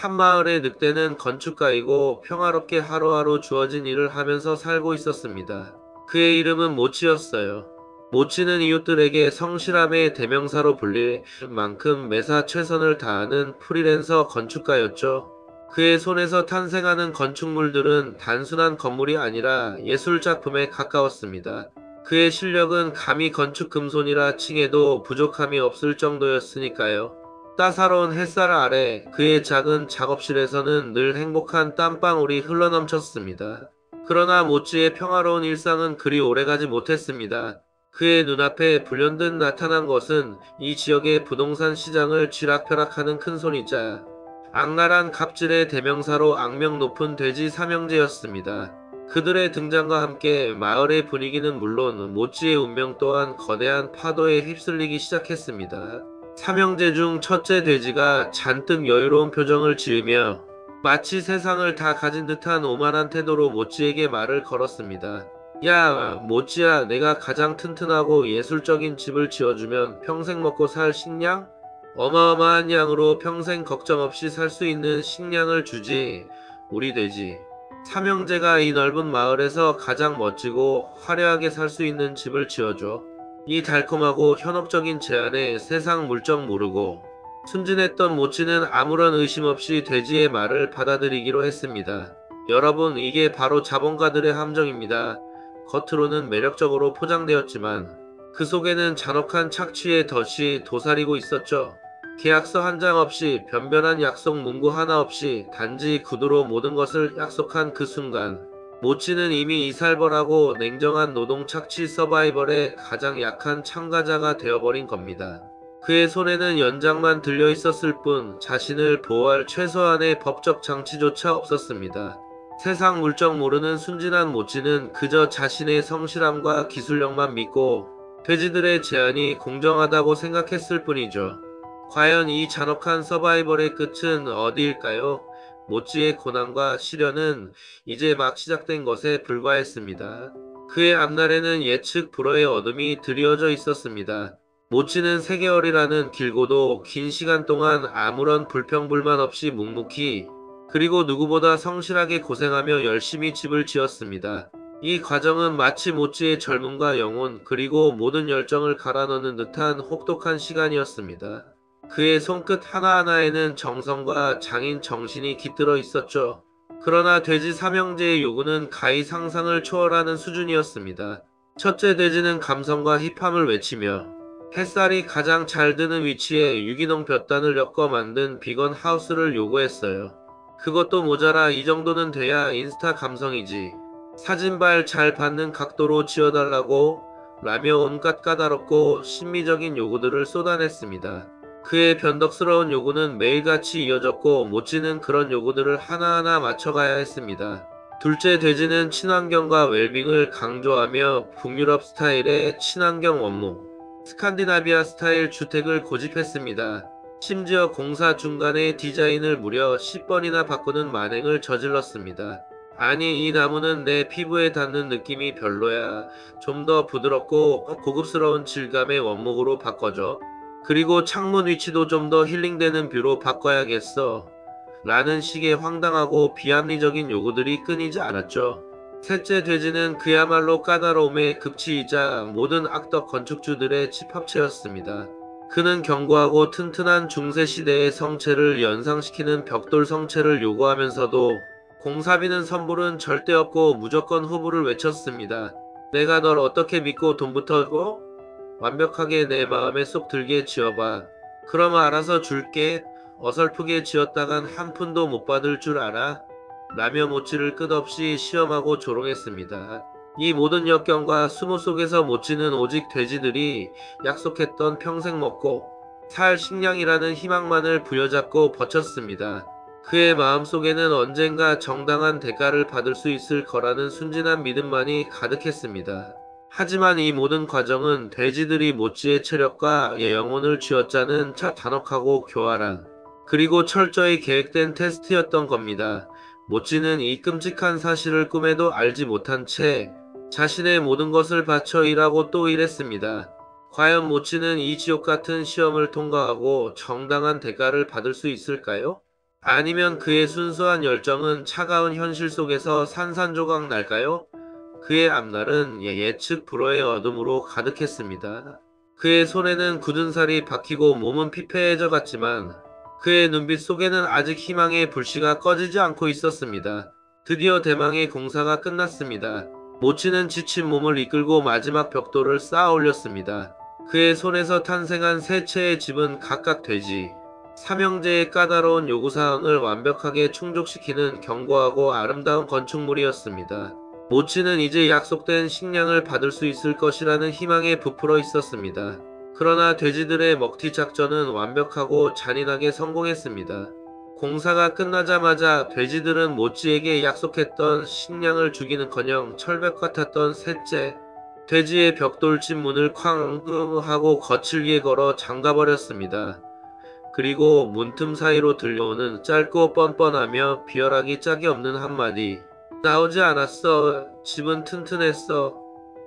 한마을의 늑대는 건축가이고 평화롭게 하루하루 주어진 일을 하면서 살고 있었습니다. 그의 이름은 모치였어요. 모치는 이웃들에게 성실함의 대명사로 불릴 만큼 매사 최선을 다하는 프리랜서 건축가였죠. 그의 손에서 탄생하는 건축물들은 단순한 건물이 아니라 예술작품에 가까웠습니다. 그의 실력은 감히 건축 금손이라 칭해도 부족함이 없을 정도였으니까요. 따사로운 햇살 아래 그의 작은 작업실에서는 늘 행복한 땀방울이 흘러넘쳤습니다. 그러나 모찌의 평화로운 일상은 그리 오래가지 못했습니다. 그의 눈앞에 불현듯 나타난 것은 이 지역의 부동산 시장을 쥐락펴락하는 큰손이자 악랄한 갑질의 대명사로 악명 높은 돼지 삼형제였습니다. 그들의 등장과 함께 마을의 분위기는 물론 모찌의 운명 또한 거대한 파도에 휩쓸리기 시작했습니다. 삼형제 중 첫째 돼지가 잔뜩 여유로운 표정을 지으며 마치 세상을 다 가진 듯한 오만한 태도로 모찌에게 말을 걸었습니다. 야, 모찌야, 내가 가장 튼튼하고 예술적인 집을 지어주면 평생 먹고 살 식량? 어마어마한 양으로 평생 걱정 없이 살 수 있는 식량을 주지. 우리 돼지. 삼형제가 이 넓은 마을에서 가장 멋지고 화려하게 살 수 있는 집을 지어줘. 이 달콤하고 현혹적인 제안에 세상 물정 모르고 순진했던 모찌는 아무런 의심 없이 돼지의 말을 받아들이기로 했습니다. 여러분, 이게 바로 자본가들의 함정입니다. 겉으로는 매력적으로 포장되었지만 그 속에는 잔혹한 착취의 덫이 도사리고 있었죠. 계약서 한 장 없이 변변한 약속 문구 하나 없이 단지 구두로 모든 것을 약속한 그 순간 모찌는 이미 이살벌하고 냉정한 노동 착취 서바이벌의 가장 약한 참가자가 되어버린 겁니다. 그의 손에는 연장만 들려 있었을 뿐 자신을 보호할 최소한의 법적 장치조차 없었습니다. 세상 물정 모르는 순진한 모찌는 그저 자신의 성실함과 기술력만 믿고 돼지들의 제안이 공정하다고 생각했을 뿐이죠. 과연 이 잔혹한 서바이벌의 끝은 어디일까요? 모찌의 고난과 시련은 이제 막 시작된 것에 불과했습니다. 그의 앞날에는 예측 불허의 어둠이 드리워져 있었습니다. 모찌는 3개월이라는 길고도 긴 시간 동안 아무런 불평불만 없이 묵묵히 그리고 누구보다 성실하게 고생하며 열심히 집을 지었습니다. 이 과정은 마치 모찌의 젊음과 영혼 그리고 모든 열정을 갈아넣는 듯한 혹독한 시간이었습니다. 그의 손끝 하나하나에는 정성과 장인 정신이 깃들어 있었죠. 그러나 돼지 삼형제의 요구는 가히 상상을 초월하는 수준이었습니다. 첫째 돼지는 감성과 힙함을 외치며 햇살이 가장 잘 드는 위치에 유기농 볕단을 엮어 만든 비건 하우스를 요구했어요. 그것도 모자라 이 정도는 돼야 인스타 감성이지. 사진발 잘 받는 각도로 지어달라고 라며 온갖 까다롭고 신미적인 요구들을 쏟아냈습니다. 그의 변덕스러운 요구는 매일같이 이어졌고 모찌는 그런 요구들을 하나하나 맞춰가야 했습니다. 둘째 돼지는 친환경과 웰빙을 강조하며 북유럽 스타일의 친환경 원목, 스칸디나비아 스타일 주택을 고집했습니다. 심지어 공사 중간에 디자인을 무려 10번이나 바꾸는 만행을 저질렀습니다. 아니, 이 나무는 내 피부에 닿는 느낌이 별로야. 좀 더 부드럽고 고급스러운 질감의 원목으로 바꿔줘. 그리고 창문 위치도 좀 더 힐링되는 뷰로 바꿔야겠어. 라는 식의 황당하고 비합리적인 요구들이 끊이지 않았죠. 셋째 돼지는 그야말로 까다로움의 극치이자 모든 악덕 건축주들의 집합체였습니다. 그는 견고하고 튼튼한 중세시대의 성체를 연상시키는 벽돌 성체를 요구하면서도 공사비는 선불은 절대 없고 무조건 후불을 외쳤습니다. 내가 널 어떻게 믿고 돈부터 줘? 완벽하게 내 마음에 쏙 들게 지어봐. 그럼 알아서 줄게. 어설프게 지었다간 한 푼도 못 받을 줄 알아? 라며 모찌를 끝없이 시험하고 조롱했습니다. 이 모든 역경과 수모 속에서 모찌는 오직 돼지들이 약속했던 평생 먹고 살 식량이라는 희망만을 부여잡고 버텼습니다. 그의 마음속에는 언젠가 정당한 대가를 받을 수 있을 거라는 순진한 믿음만이 가득했습니다. 하지만 이 모든 과정은 돼지들이 모찌의 체력과 영혼을 쥐어짜는 단혹하고 교활한 그리고 철저히 계획된 테스트였던 겁니다. 모찌는 이 끔찍한 사실을 꿈에도 알지 못한 채 자신의 모든 것을 바쳐 일하고 또 일했습니다. 과연 모찌는 이 지옥 같은 시험을 통과하고 정당한 대가를 받을 수 있을까요? 아니면 그의 순수한 열정은 차가운 현실 속에서 산산조각 날까요? 그의 앞날은 예측 불허의 어둠으로 가득했습니다. 그의 손에는 굳은 살이 박히고 몸은 피폐해져 갔지만 그의 눈빛 속에는 아직 희망의 불씨가 꺼지지 않고 있었습니다. 드디어 대망의 공사가 끝났습니다. 모치는 지친 몸을 이끌고 마지막 벽돌을 쌓아 올렸습니다. 그의 손에서 탄생한 세 채의 집은 각각 돼지, 삼형제의 까다로운 요구사항을 완벽하게 충족시키는 견고하고 아름다운 건축물이었습니다. 모치는 이제 약속된 식량을 받을 수 있을 것이라는 희망에 부풀어 있었습니다. 그러나 돼지들의 먹튀 작전은 완벽하고 잔인하게 성공했습니다. 공사가 끝나자마자 돼지들은 모치에게 약속했던 식량을 주기는커녕 철벽 같았던 셋째 돼지의 벽돌집 문을 쾅 하고 거칠게 걸어 잠가버렸습니다. 그리고 문틈 사이로 들려오는 짧고 뻔뻔하며 비열하기 짝이 없는 한마디. 나오지 않았어. 집은 튼튼했어.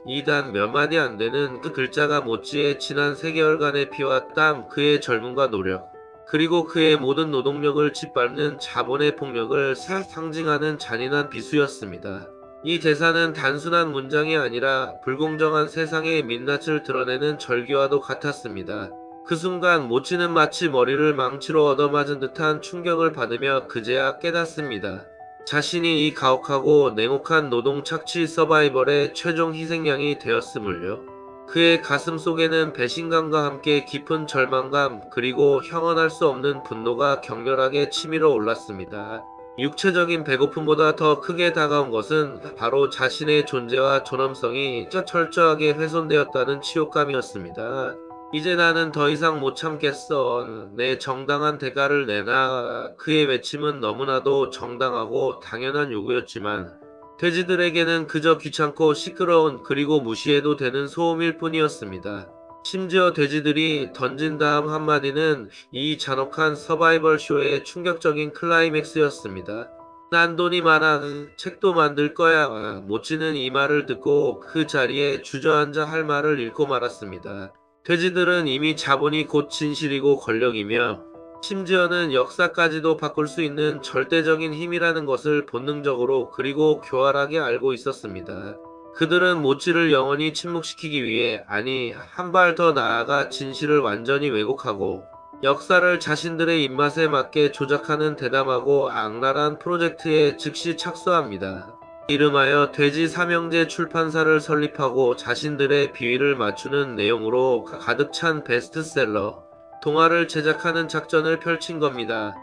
이 단 몇 마디 안 되는 그 글자가 모찌의 지난 3개월간의 피와 땀, 그의 젊음과 노력, 그리고 그의 모든 노동력을 짓밟는 자본의 폭력을 상징하는 잔인한 비수였습니다. 이 대사는 단순한 문장이 아니라 불공정한 세상의 민낯을 드러내는 절규와도 같았습니다. 그 순간 모찌는 마치 머리를 망치로 얻어맞은 듯한 충격을 받으며 그제야 깨닫습니다. 자신이 이 가혹하고 냉혹한 노동 착취 서바이벌의 최종 희생양이 되었음을요. 그의 가슴 속에는 배신감과 함께 깊은 절망감 그리고 형언할 수 없는 분노가 격렬하게 치밀어 올랐습니다. 육체적인 배고픔보다 더 크게 다가온 것은 바로 자신의 존재와 존엄성이 철저하게 훼손되었다는 치욕감이었습니다. 이제 나는 더 이상 못 참겠어. 내 정당한 대가를 내놔. 그의 외침은 너무나도 정당하고 당연한 요구였지만 돼지들에게는 그저 귀찮고 시끄러운 그리고 무시해도 되는 소음일 뿐이었습니다. 심지어 돼지들이 던진 다음 한마디는 이 잔혹한 서바이벌 쇼의 충격적인 클라이맥스였습니다. 난 돈이 많아. 책도 만들 거야. 모찌는 이 말을 듣고 그 자리에 주저앉아 할 말을 잃고 말았습니다. 돼지들은 이미 자본이 곧 진실이고 권력이며 심지어는 역사까지도 바꿀 수 있는 절대적인 힘이라는 것을 본능적으로 그리고 교활하게 알고 있었습니다. 그들은 모찌를 영원히 침묵시키기 위해, 아니 한 발 더 나아가 진실을 완전히 왜곡하고 역사를 자신들의 입맛에 맞게 조작하는 대담하고 악랄한 프로젝트에 즉시 착수합니다. 이름하여 돼지 삼형제 출판사를 설립하고 자신들의 비위를 맞추는 내용으로 가득 찬 베스트셀러 동화를 제작하는 작전을 펼친 겁니다.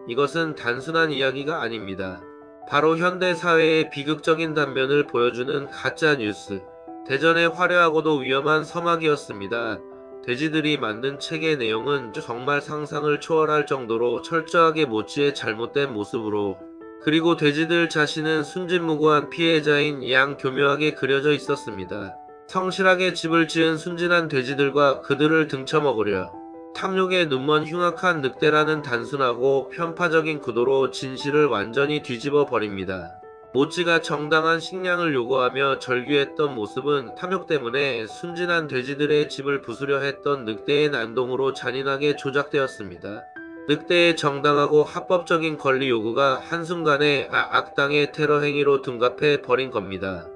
이것은 단순한 이야기가 아닙니다. 바로 현대 사회의 비극적인 단면을 보여주는 가짜 뉴스. 대전의 화려하고도 위험한 서막이었습니다. 돼지들이 만든 책의 내용은 정말 상상을 초월할 정도로 철저하게 모찌의 잘못된 모습으로, 그리고 돼지들 자신은 순진무구한 피해자인 양 교묘하게 그려져 있었습니다. 성실하게 집을 지은 순진한 돼지들과 그들을 등쳐먹으려 탐욕에 눈먼 흉악한 늑대라는 단순하고 편파적인 구도로 진실을 완전히 뒤집어 버립니다. 모찌가 정당한 식량을 요구하며 절규했던 모습은 탐욕 때문에 순진한 돼지들의 집을 부수려 했던 늑대의 난동으로 잔인하게 조작되었습니다. 늑대의 정당하고 합법적인 권리 요구가 한순간에 악당의 테러 행위로 둔갑해 버린 겁니다.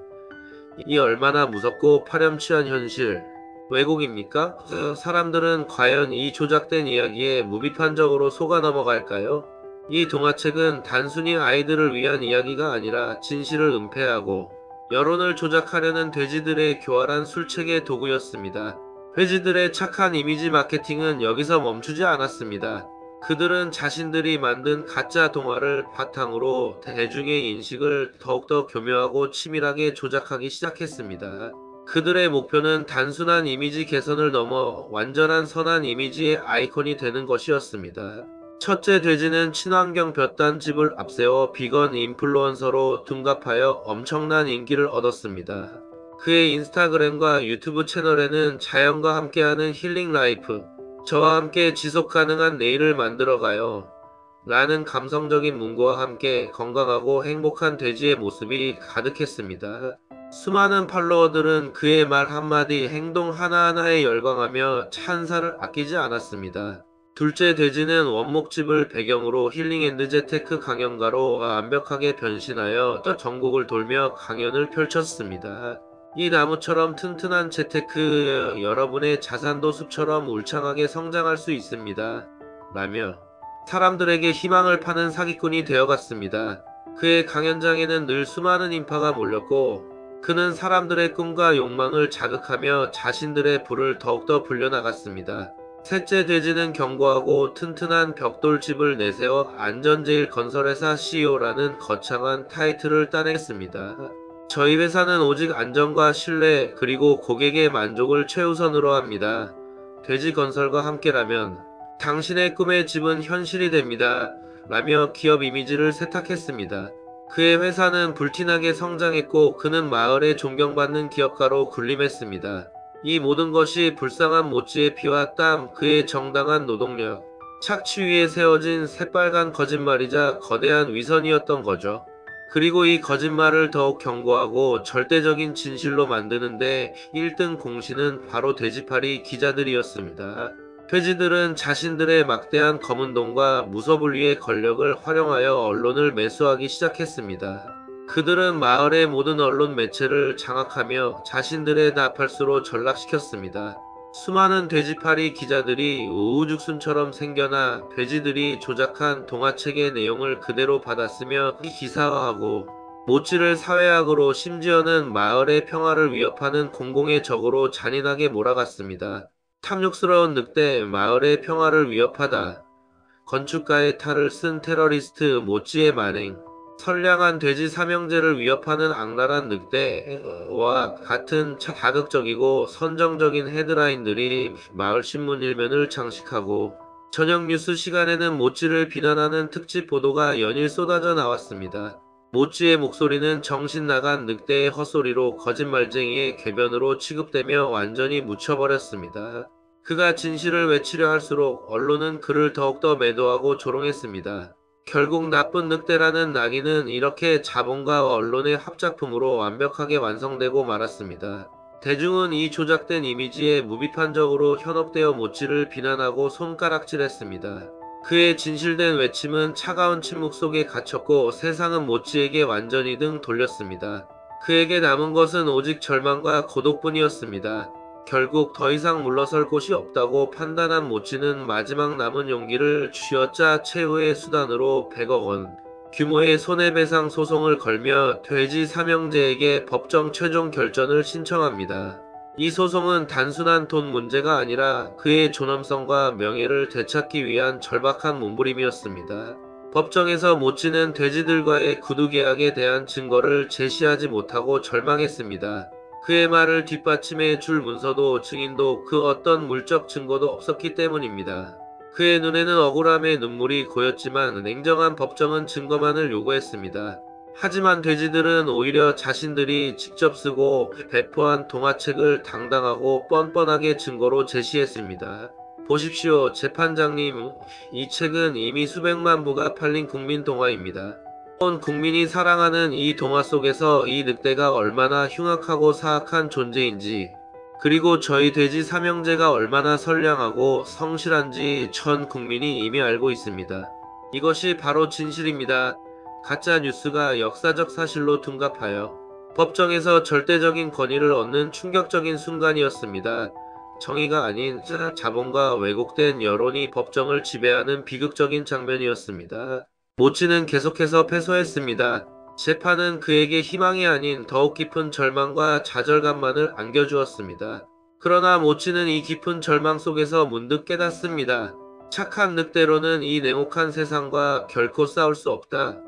이 얼마나 무섭고 파렴치한 현실, 왜곡입니까? 사람들은 과연 이 조작된 이야기에 무비판적으로 속아 넘어갈까요? 이 동화책은 단순히 아이들을 위한 이야기가 아니라 진실을 은폐하고 여론을 조작하려는 돼지들의 교활한 술책의 도구였습니다. 돼지들의 착한 이미지 마케팅은 여기서 멈추지 않았습니다. 그들은 자신들이 만든 가짜 동화를 바탕으로 대중의 인식을 더욱더 교묘하고 치밀하게 조작하기 시작했습니다. 그들의 목표는 단순한 이미지 개선을 넘어 완전한 선한 이미지의 아이콘이 되는 것이었습니다. 첫째 돼지는 친환경 볕단집을 앞세워 비건 인플루언서로 둔갑하여 엄청난 인기를 얻었습니다. 그의 인스타그램과 유튜브 채널에는 자연과 함께하는 힐링 라이프, 저와 함께 지속 가능한 내일을 만들어가요 라는 감성적인 문구와 함께 건강하고 행복한 돼지의 모습이 가득했습니다. 수많은 팔로워들은 그의 말 한마디, 행동 하나하나에 열광하며 찬사를 아끼지 않았습니다. 둘째 돼지는 원목집을 배경으로 힐링 앤 재테크 강연가로 완벽하게 변신하여 전국을 돌며 강연을 펼쳤습니다. 이 나무처럼 튼튼한 재테크 여러분의 자산도 숲처럼 울창하게 성장할 수 있습니다. 라며 사람들에게 희망을 파는 사기꾼이 되어갔습니다. 그의 강연장에는 늘 수많은 인파가 몰렸고 그는 사람들의 꿈과 욕망을 자극하며 자신들의 부를 더욱더 불려나갔습니다. 셋째 돼지는 견고하고 튼튼한 벽돌집을 내세워 안전제일 건설회사 CEO라는 거창한 타이틀을 따냈습니다. 저희 회사는 오직 안전과 신뢰 그리고 고객의 만족을 최우선으로 합니다. 돼지건설과 함께라면 당신의 꿈의 집은 현실이 됩니다. 라며 기업 이미지를 세탁했습니다. 그의 회사는 불티나게 성장했고 그는 마을에 존경받는 기업가로 군림했습니다. 이 모든 것이 불쌍한 모찌의 피와 땀, 그의 정당한 노동력, 착취 위에 세워진 새빨간 거짓말이자 거대한 위선이었던 거죠. 그리고 이 거짓말을 더욱 견고하고 절대적인 진실로 만드는데 1등 공신은 바로 돼지파리 기자들이었습니다. 돼지들은 자신들의 막대한 검은 돈과 무소불위의 권력을 활용하여 언론을 매수하기 시작했습니다. 그들은 마을의 모든 언론 매체를 장악하며 자신들의 나팔수로 전락시켰습니다. 수많은 돼지파리 기자들이 우후죽순처럼 생겨나 돼지들이 조작한 동화책의 내용을 그대로 받아쓰며 기사화하고 모찌를 사회악으로 심지어는 마을의 평화를 위협하는 공공의 적으로 잔인하게 몰아갔습니다. 탐욕스러운 늑대, 마을의 평화를 위협하다. 건축가의 탈을 쓴 테러리스트 모찌의 만행. 선량한 돼지 삼형제를 위협하는 악랄한 늑대와 같은 자극적이고 선정적인 헤드라인들이 마을 신문 일면을 장식하고 저녁 뉴스 시간에는 모찌를 비난하는 특집 보도가 연일 쏟아져 나왔습니다. 모찌의 목소리는 정신 나간 늑대의 헛소리로 거짓말쟁이의 궤변으로 취급되며 완전히 묻혀버렸습니다. 그가 진실을 외치려 할수록 언론은 그를 더욱더 매도하고 조롱했습니다. 결국 나쁜 늑대라는 낙인은 이렇게 자본과 언론의 합작품으로 완벽하게 완성되고 말았습니다. 대중은 이 조작된 이미지에 무비판적으로 현혹되어 모찌를 비난하고 손가락질했습니다. 그의 진실된 외침은 차가운 침묵 속에 갇혔고 세상은 모찌에게 완전히 등 돌렸습니다. 그에게 남은 것은 오직 절망과 고독뿐이었습니다. 결국 더 이상 물러설 곳이 없다고 판단한 모찌는 마지막 남은 용기를 쥐어짜 최후의 수단으로 100억 원 규모의 손해배상 소송을 걸며 돼지 삼형제에게 법정 최종 결전을 신청합니다. 이 소송은 단순한 돈 문제가 아니라 그의 존엄성과 명예를 되찾기 위한 절박한 몸부림이었습니다. 법정에서 모찌는 돼지들과의 구두 계약에 대한 증거를 제시하지 못하고 절망했습니다. 그의 말을 뒷받침해 줄 문서도 증인도 그 어떤 물적 증거도 없었기 때문입니다. 그의 눈에는 억울함의 눈물이 고였지만 냉정한 법정은 증거만을 요구했습니다. 하지만 돼지들은 오히려 자신들이 직접 쓰고 배포한 동화책을 당당하고 뻔뻔하게 증거로 제시했습니다. 보십시오, 재판장님. 이 책은 이미 수백만 부가 팔린 국민 동화입니다. 온 국민이 사랑하는 이 동화 속에서 이 늑대가 얼마나 흉악하고 사악한 존재인지, 그리고 저희 돼지 삼형제가 얼마나 선량하고 성실한지 전 국민이 이미 알고 있습니다. 이것이 바로 진실입니다. 가짜 뉴스가 역사적 사실로 둔갑하여 법정에서 절대적인 권위를 얻는 충격적인 순간이었습니다. 정의가 아닌 자본과 왜곡된 여론이 법정을 지배하는 비극적인 장면이었습니다. 모찌는 계속해서 패소했습니다. 재판은 그에게 희망이 아닌 더욱 깊은 절망과 좌절감만을 안겨주었습니다. 그러나 모찌는 이 깊은 절망 속에서 문득 깨닫습니다. 착한 늑대로는 이 냉혹한 세상과 결코 싸울 수 없다.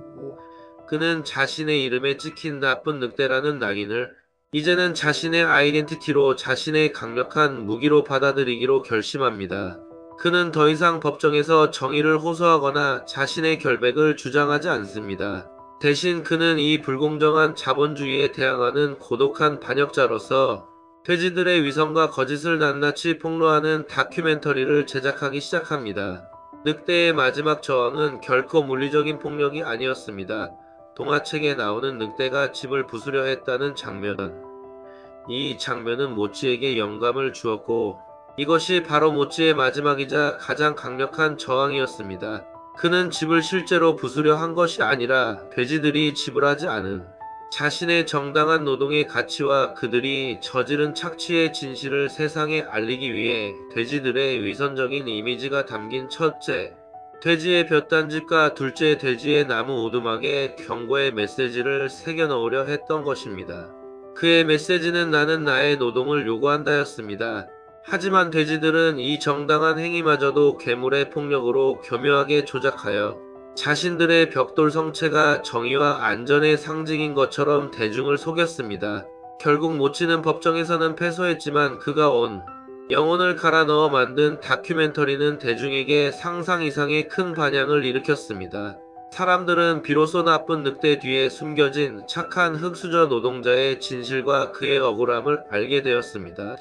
그는 자신의 이름에 찍힌 나쁜 늑대라는 낙인을 이제는 자신의 아이덴티티로, 자신의 강력한 무기로 받아들이기로 결심합니다. 그는 더 이상 법정에서 정의를 호소하거나 자신의 결백을 주장하지 않습니다. 대신 그는 이 불공정한 자본주의에 대항하는 고독한 반역자로서 돼지들의 위선과 거짓을 낱낱이 폭로하는 다큐멘터리를 제작하기 시작합니다. 늑대의 마지막 저항은 결코 물리적인 폭력이 아니었습니다. 동화책에 나오는 늑대가 집을 부수려 했다는 장면. 이 장면은 모찌에게 영감을 주었고 이것이 바로 모찌의 마지막이자 가장 강력한 저항이었습니다. 그는 집을 실제로 부수려 한 것이 아니라 돼지들이 지불하지 않은 자신의 정당한 노동의 가치와 그들이 저지른 착취의 진실을 세상에 알리기 위해 돼지들의 위선적인 이미지가 담긴 첫째, 돼지의 볕단집과 둘째, 돼지의 나무 오두막에 경고의 메시지를 새겨 넣으려 했던 것입니다. 그의 메시지는 나는 나의 노동을 요구한다였습니다. 하지만 돼지들은 이 정당한 행위마저도 괴물의 폭력으로 교묘하게 조작하여 자신들의 벽돌 성체가 정의와 안전의 상징인 것처럼 대중을 속였습니다. 결국 모찌는 법정에서는 패소했지만 그가 온 영혼을 갈아 넣어 만든 다큐멘터리는 대중에게 상상 이상의 큰 반향을 일으켰습니다. 사람들은 비로소 나쁜 늑대 뒤에 숨겨진 착한 흙수저 노동자의 진실과 그의 억울함을 알게 되었습니다.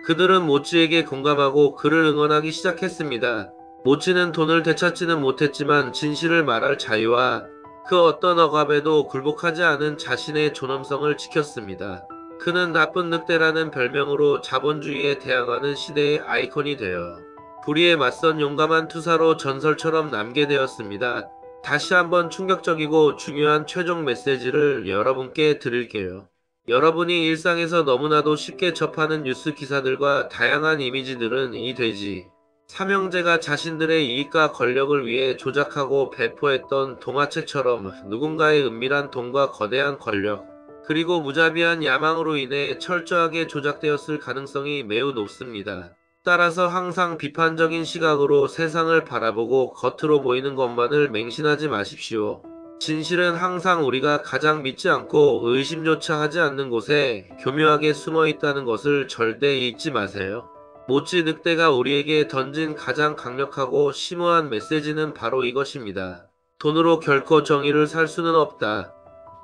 그들은 모찌에게 공감하고 그를 응원하기 시작했습니다. 모찌는 돈을 되찾지는 못했지만 진실을 말할 자유와 그 어떤 억압에도 굴복하지 않은 자신의 존엄성을 지켰습니다. 그는 나쁜 늑대라는 별명으로 자본주의에 대항하는 시대의 아이콘이 되어 불의에 맞선 용감한 투사로 전설처럼 남게 되었습니다. 다시 한번 충격적이고 중요한 최종 메시지를 여러분께 드릴게요. 여러분이 일상에서 너무나도 쉽게 접하는 뉴스 기사들과 다양한 이미지들은 이 돼지 삼형제가 자신들의 이익과 권력을 위해 조작하고 배포했던 동화책처럼 누군가의 은밀한 돈과 거대한 권력, 그리고 무자비한 야망으로 인해 철저하게 조작되었을 가능성이 매우 높습니다. 따라서 항상 비판적인 시각으로 세상을 바라보고 겉으로 보이는 것만을 맹신하지 마십시오. 진실은 항상 우리가 가장 믿지 않고 의심조차 하지 않는 곳에 교묘하게 숨어 있다는 것을 절대 잊지 마세요. 모찌 늑대가 우리에게 던진 가장 강력하고 심오한 메시지는 바로 이것입니다. 돈으로 결코 정의를 살 수는 없다.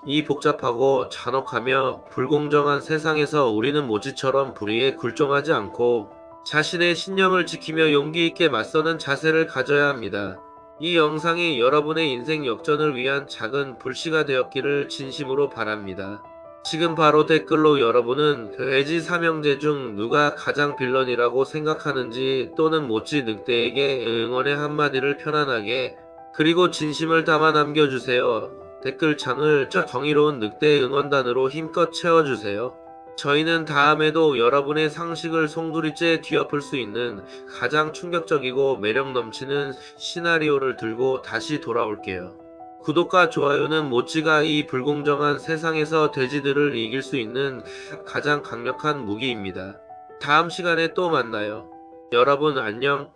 이 복잡하고 잔혹하며 불공정한 세상에서 우리는 모찌처럼 불의에 굴종하지 않고 자신의 신념을 지키며 용기 있게 맞서는 자세를 가져야 합니다. 이 영상이 여러분의 인생 역전을 위한 작은 불씨가 되었기를 진심으로 바랍니다. 지금 바로 댓글로 여러분은 돼지 삼형제 중 누가 가장 빌런이라고 생각하는지 또는 모찌 늑대에게 응원의 한마디를 편안하게 그리고 진심을 담아 남겨주세요. 댓글창을 정의로운 늑대 응원단으로 힘껏 채워주세요. 저희는 다음에도 여러분의 상식을 송두리째 뒤엎을 수 있는 가장 충격적이고 매력 넘치는 시나리오를 들고 다시 돌아올게요. 구독과 좋아요는 모찌가 이 불공정한 세상에서 돼지들을 이길 수 있는 가장 강력한 무기입니다. 다음 시간에 또 만나요. 여러분 안녕.